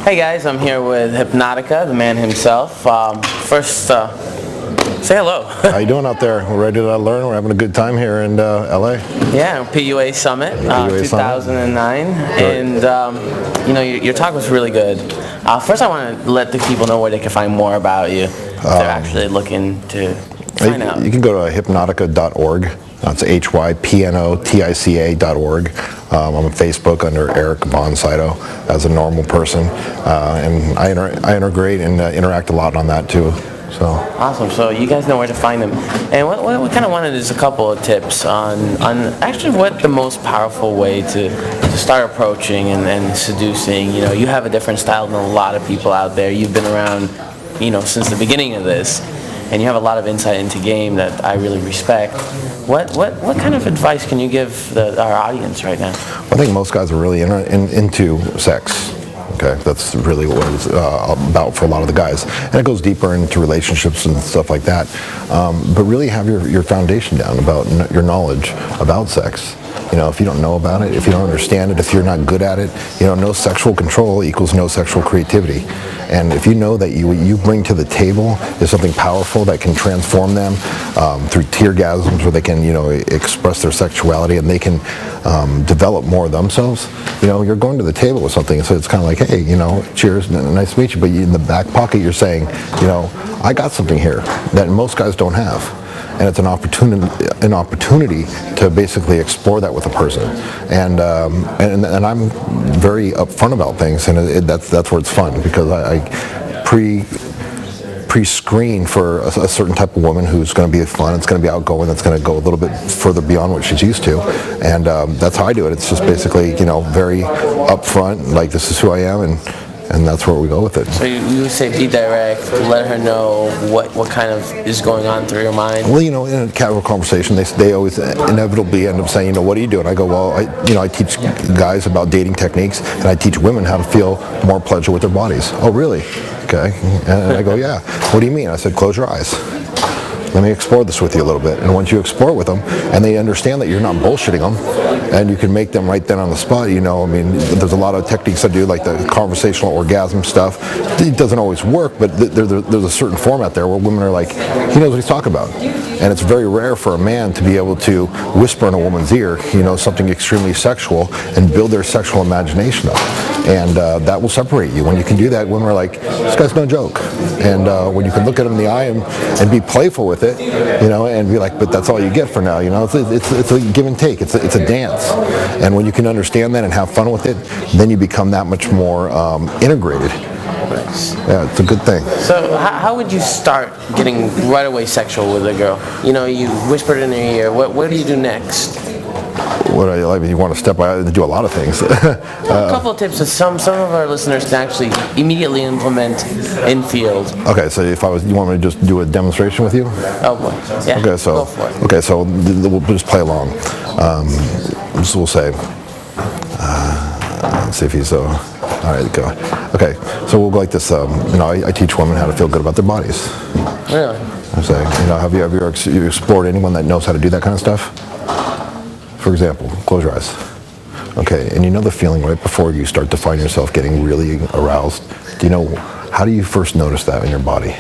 Hey guys, I'm here with Hypnotica, the man himself. First, say hello. How you doing out there? We're ready to learn. We're having a good time here in LA. Yeah, PUA Summit, PUA 2009, Summit. and your talk was really good. First, I want to let the people know where they can find more about you if they're actually looking to find out. You can go to hypnotica.org. That's hypnotica.org. I'm on Facebook under Eric Bonsaito as a normal person, and I integrate and interact a lot on that too. So awesome. So you guys know where to find them. And what we kind of wanted is a couple of tips on actually what the most powerful way to start approaching and seducing. You know, you have a different style than a lot of people out there. You've been around, since the beginning of this, and you have a lot of insight into game that I really respect. What kind of advice can you give our audience right now? I think most guys are really into sex. Okay, that's really what it's about for a lot of the guys, and it goes deeper into relationships and stuff like that. But really have your foundation down about your knowledge about sex. If you don't know about it, if you don't understand it, if you're not good at it, no sexual control equals no sexual creativity. And if you know that what you bring to the table is something powerful that can transform them through teargasms, where they can, express their sexuality and they can develop more of themselves, you're going to the table with something. So it's kind of like, hey, cheers, nice to meet you. But in the back pocket, you're saying, I got something here that most guys don't have. And it's an opportunity to basically explore that with a person, and I'm very upfront about things, and that's where it's fun, because I pre-screen for a certain type of woman who's going to be fun, it's going to be outgoing, that's going to go a little bit further beyond what she's used to, and that's how I do it. It's just basically very upfront, like, this is who I am, and that's where we go with it. So you say be direct, let her know what kind of is going on through your mind. Well, in a casual conversation, they always inevitably end up saying, what do you do? And I go, well, I teach guys about dating techniques, and I teach women how to feel more pleasure with their bodies. Oh, really? Okay. And I go, yeah. What do you mean? I said, close your eyes. Let me explore this with you a little bit. And once you explore with them, and they understand that you're not bullshitting them, and you can make them right then on the spot, there's a lot of techniques I do, like the conversational orgasm stuff. It doesn't always work, but there's a certain format there where women are like, he knows what he's talking about. And it's very rare for a man to be able to whisper in a woman's ear, something extremely sexual, and build their sexual imagination up. And that will separate you. When you can do that, women are like, this guy's no joke. And when you can look at him in the eye and be playful with it, and be like, but that's all you get for now, it's a give and take, it's a dance. And when you can understand that and have fun with it, then you become that much more integrated. Yeah, it's a good thing. So how would you start getting right away sexual with a girl? You whispered in her ear, what do you do next? What I like, you want to step by, do a lot of things. A couple of tips that some of our listeners can actually immediately implement in field. Okay, so you want me to just do a demonstration with you? Oh boy, yeah. Okay, so go for it. Okay, so we'll just play along. So we'll say, let's see if he's all right. Go. Okay, so we'll go like this. I teach women how to feel good about their bodies. Really? I say, have you ever explored anyone that knows how to do that kind of stuff? For example, close your eyes. Okay, and the feeling right before you start to find yourself getting really aroused. How do you first notice that in your body?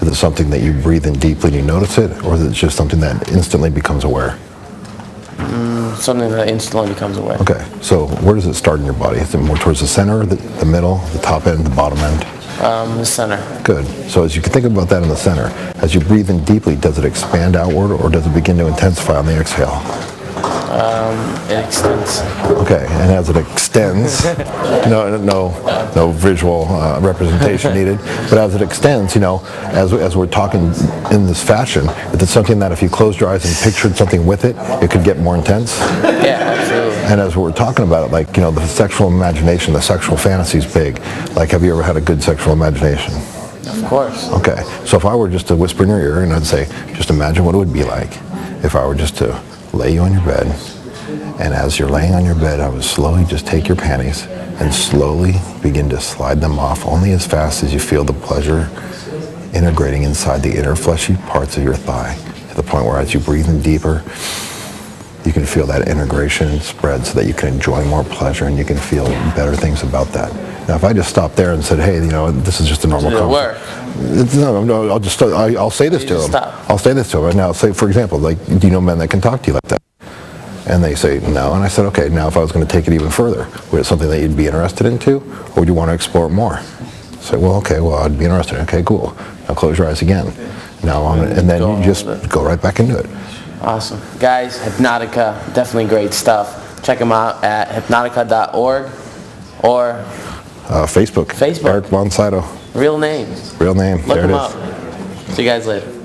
Is it something that you breathe in deeply and you notice it, or is it just something that instantly becomes aware? Something that instantly becomes aware. Okay, so where does it start in your body? Is it more towards the center, the middle, the top end, the bottom end? The center. Good. So as you can think about that in the center, as you breathe in deeply, does it expand outward, or does it begin to intensify on the exhale? It extends. Okay, and as it extends, no visual representation needed, but as it extends, as we're talking in this fashion, if it's something that if you closed your eyes and pictured something with it, it could get more intense. Yeah, absolutely. And as we're talking about it, like, the sexual imagination, the sexual fantasy is big. Like, have you ever had a good sexual imagination? Of course. Okay, so if I were just to whisper in your ear and I'd say, just imagine what it would be like if I were just to lay you on your bed, and as you're laying on your bed, I would slowly just take your panties and slowly begin to slide them off, only as fast as you feel the pleasure integrating inside the inner fleshy parts of your thigh, to the point where as you breathe in deeper, you can feel that integration spread so that you can enjoy more pleasure and you can feel better things about that. Now, if I just stopped there and said, hey, this is just a normal Did it work? No, I'll say this to them. Stop. I'll say this to them. And now, say, for example, like, do you know men that can talk to you like that? And they say no. And I said, okay, now if I was going to take it even further, would it something that you'd be interested into, or would you want to explore it more? Say, well, okay, I'd be interested. Okay, cool. Now close your eyes again. And then you just go right back into it. Awesome. Guys, Hypnotica, definitely great stuff. Check them out at hypnotica.org or Facebook. Facebook. Eric Bonsato. Real name. Real name. Look there it them is. up. See you guys later.